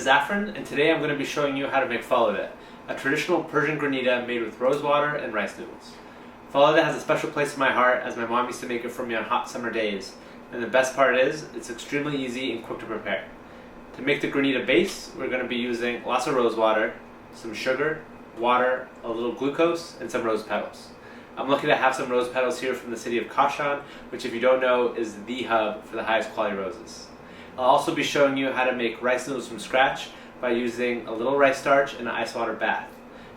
Afrand, and today I'm going to be showing you how to make faloodeh, a traditional Persian granita made with rosewater and rice noodles. Faloodeh has a special place in my heart as my mom used to make it for me on hot summer days, and the best part is it's extremely easy and quick to prepare. To make the granita base, we're going to be using lots of rosewater, some sugar, water, a little glucose, and some rose petals. I'm lucky to have some rose petals here from the city of Kashan, which if you don't know is the hub for the highest quality roses. I'll also be showing you how to make rice noodles from scratch by using a little rice starch in an ice water bath.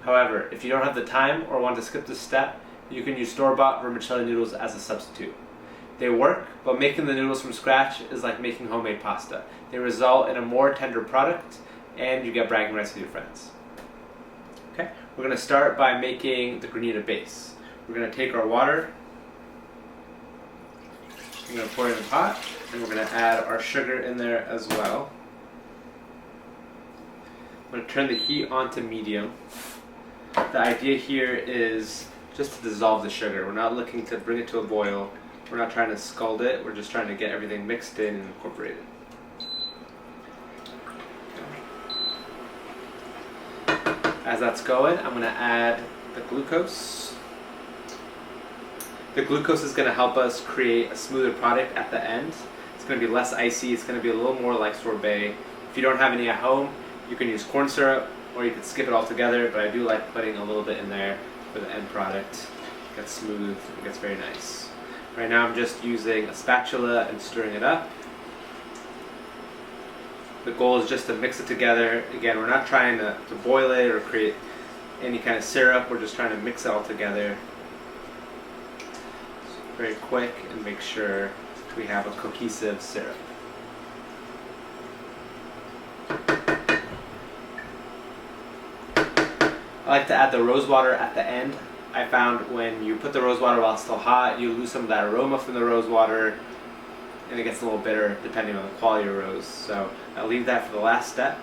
However, if you don't have the time or want to skip this step, you can use store-bought vermicelli noodles as a substitute. They work, but making the noodles from scratch is like making homemade pasta. They result in a more tender product, and you get bragging rights with your friends. Okay, we're going to start by making the granita base. We're going to take our water, I'm going to pour it in a pot, and we're going to add our sugar in there as well. I'm going to turn the heat on to medium. The idea here is just to dissolve the sugar. We're not looking to bring it to a boil. We're not trying to scald it. We're just trying to get everything mixed in and incorporated. As that's going, I'm going to add the glucose. The glucose is going to help us create a smoother product at the end. It's going to be less icy. It's going to be a little more like sorbet. If you don't have any at home, you can use corn syrup or you can skip it all together, but I do like putting a little bit in there for the end product. It gets smooth, it gets very nice. Right now I'm just using a spatula and stirring it up. The goal is just to mix it together. Again, we're not trying to boil it or create any kind of syrup. We're just trying to mix it all together. Very quick and make sure we have a cohesive syrup. I like to add the rose water at the end. I found when you put the rose water while it's still hot, you lose some of that aroma from the rose water, and it gets a little bitter depending on the quality of rose. So I'll leave that for the last step.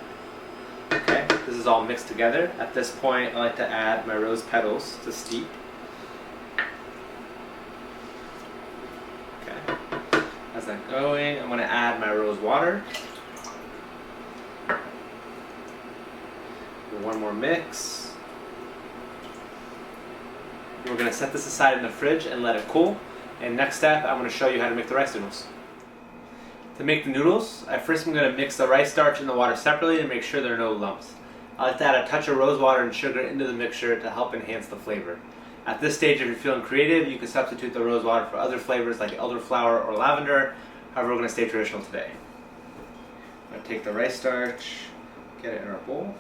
Okay, this is all mixed together. At this point, I like to add my rose petals to steep. Okay, as I'm going, I'm going to add my rose water. One more mix. We're going to set this aside in the fridge and let it cool. And next step, I'm going to show you how to make the rice noodles. To make the noodles, I first am going to mix the rice starch and the water separately to make sure there are no lumps. I like to add a touch of rose water and sugar into the mixture to help enhance the flavor. At this stage, if you're feeling creative, you can substitute the rose water for other flavors like elderflower or lavender. However, we're going to stay traditional today. I'm going to take the rice starch, get it in our bowl.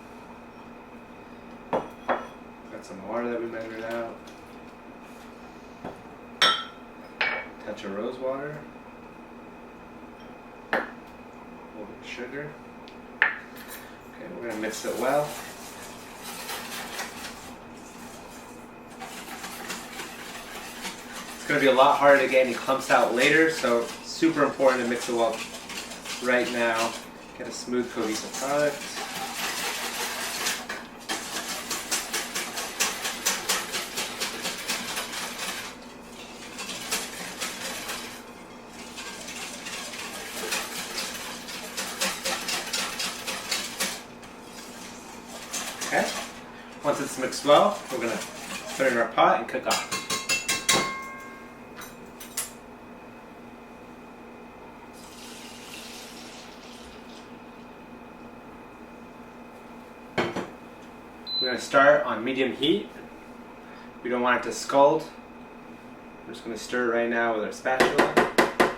Got some water that we measured out. Touch of rose water, a little bit of sugar. Okay, we're going to mix it well. It's going to be a lot harder to get any clumps out later, so it's super important to mix it well right now. Get a smooth, cohesive product. Okay. Once it's mixed well, we're going to put it in our pot and cook off. We're going to start on medium heat. We don't want it to scald. We're just going to stir it right now with our spatula.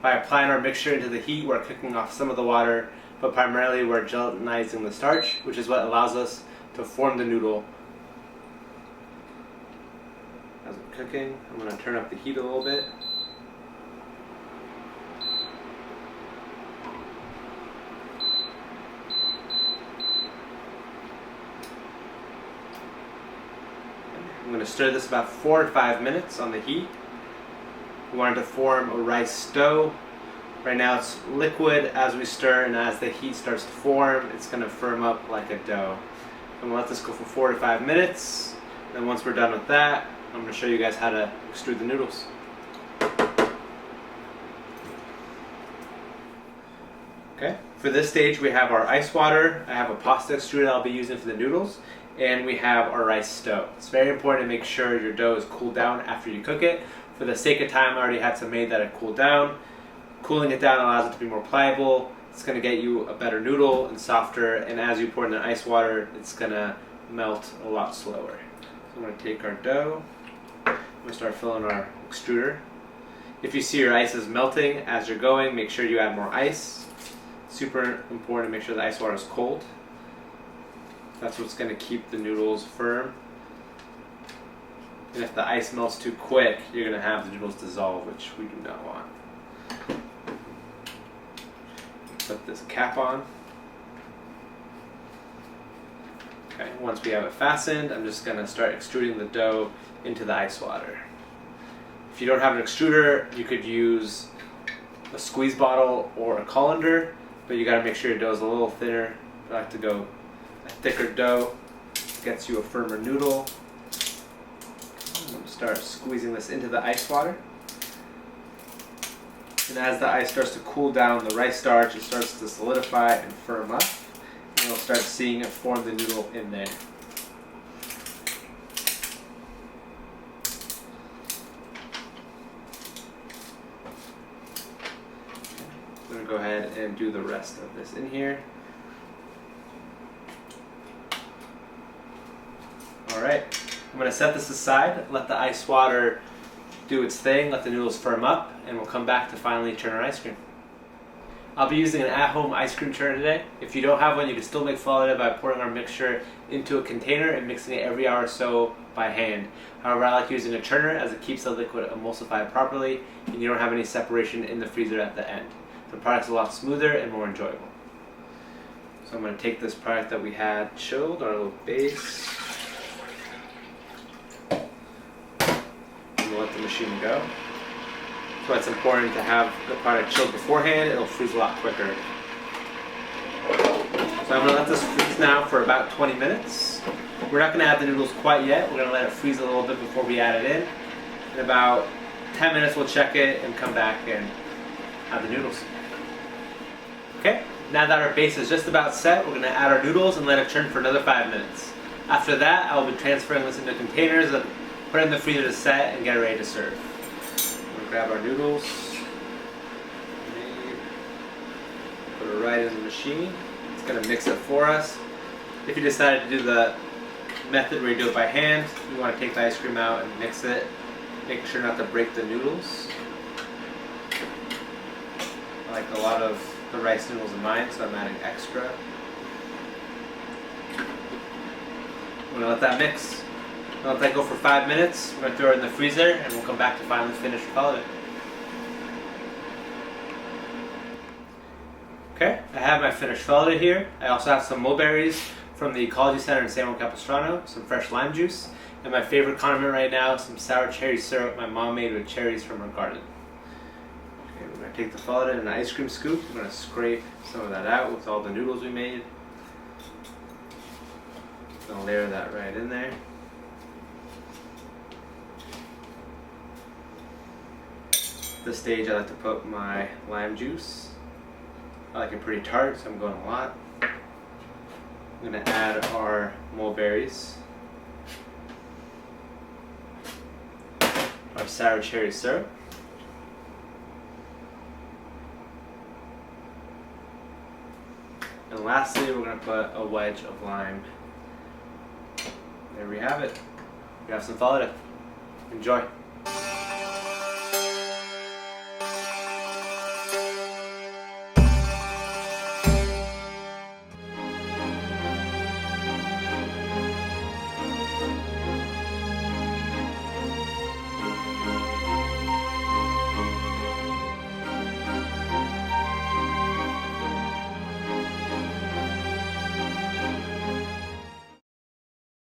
By applying our mixture into the heat, we're cooking off some of the water, but primarily we're gelatinizing the starch, which is what allows us to form the noodle. As we're cooking, I'm going to turn up the heat a little bit. I'm going to stir this about 4 to 5 minutes on the heat. We want it to form a rice dough. Right now it's liquid as we stir, and as the heat starts to form, it's going to firm up like a dough. I'm going to let this go for 4 to 5 minutes. Then once we're done with that, I'm going to show you guys how to extrude the noodles. Okay, For this stage, we have our ice water. I have a pasta extruder I'll be using for the noodles, and we have our rice dough. It's very important to make sure your dough is cooled down after you cook it. For the sake of time, I already had some made that had cooled down. Cooling it down allows it to be more pliable. It's going to get you a better noodle and softer, and as you pour in the ice water, it's going to melt a lot slower. So I'm going to take our dough. I'm going to start filling our extruder. If you see your ice is melting as you're going, make sure you add more ice. Super important to make sure the ice water is cold. That's what's going to keep the noodles firm. And if the ice melts too quick, you're going to have the noodles dissolve, which we do not want. Put this cap on. Okay, once we have it fastened, I'm just going to start extruding the dough into the ice water. If you don't have an extruder, you could use a squeeze bottle or a colander, but you got to make sure your dough is a little thinner. You like to go a thicker dough, gets you a firmer noodle. I'm going to start squeezing this into the ice water. And as the ice starts to cool down, the rice starch, it starts to solidify and firm up. And you'll start seeing it form the noodle in there. I'm going to go ahead and do the rest of this in here. Alright, I'm going to set this aside, let the ice water do its thing, let the noodles firm up, and we'll come back to finally churn our ice cream. I'll be using an at-home ice cream churner today. If you don't have one, you can still make faloodeh by pouring our mixture into a container and mixing it every hour or so by hand. However, I like using a churner as it keeps the liquid emulsified properly and you don't have any separation in the freezer at the end. The product's a lot smoother and more enjoyable. So I'm going to take this product that we had chilled, our little base, and we'll let the machine go. So it's important to have the product chilled beforehand. It'll freeze a lot quicker. So I'm going to let this freeze now for about 20 minutes. We're not going to add the noodles quite yet. We're going to let it freeze a little bit before we add it in. In about 10 minutes we'll check it and come back and add the noodles. Okay, now that our base is just about set, we're going to add our noodles and let it churn for another 5 minutes. After that, I'll be transferring this into containers that put it in the freezer to set and get it ready to serve. We'll grab our noodles, put it right in the machine. It's going to mix it for us. If you decided to do the method where you do it by hand, you want to take the ice cream out and mix it. Make sure not to break the noodles. I like a lot of the rice noodles in mine, so I'm adding extra. I'm going to let that mix. I'll let that go for 5 minutes. We're going to throw it in the freezer and we'll come back to finally finish the faloodeh. Okay, I have my finished faloodeh here. I also have some mulberries from the Ecology Center in San Juan Capistrano, some fresh lime juice, and my favorite condiment right now, some sour cherry syrup my mom made with cherries from her garden. Okay, we're going to take the faloodeh in an ice cream scoop. I'm going to scrape some of that out with all the noodles we made. I'm going to layer that right in there. At this stage I like to put my lime juice. I like it pretty tart, so I'm going a lot. I'm going to add our mulberries, our sour cherry syrup, and lastly we're going to put a wedge of lime. There we have it. We have some faloodeh. Enjoy.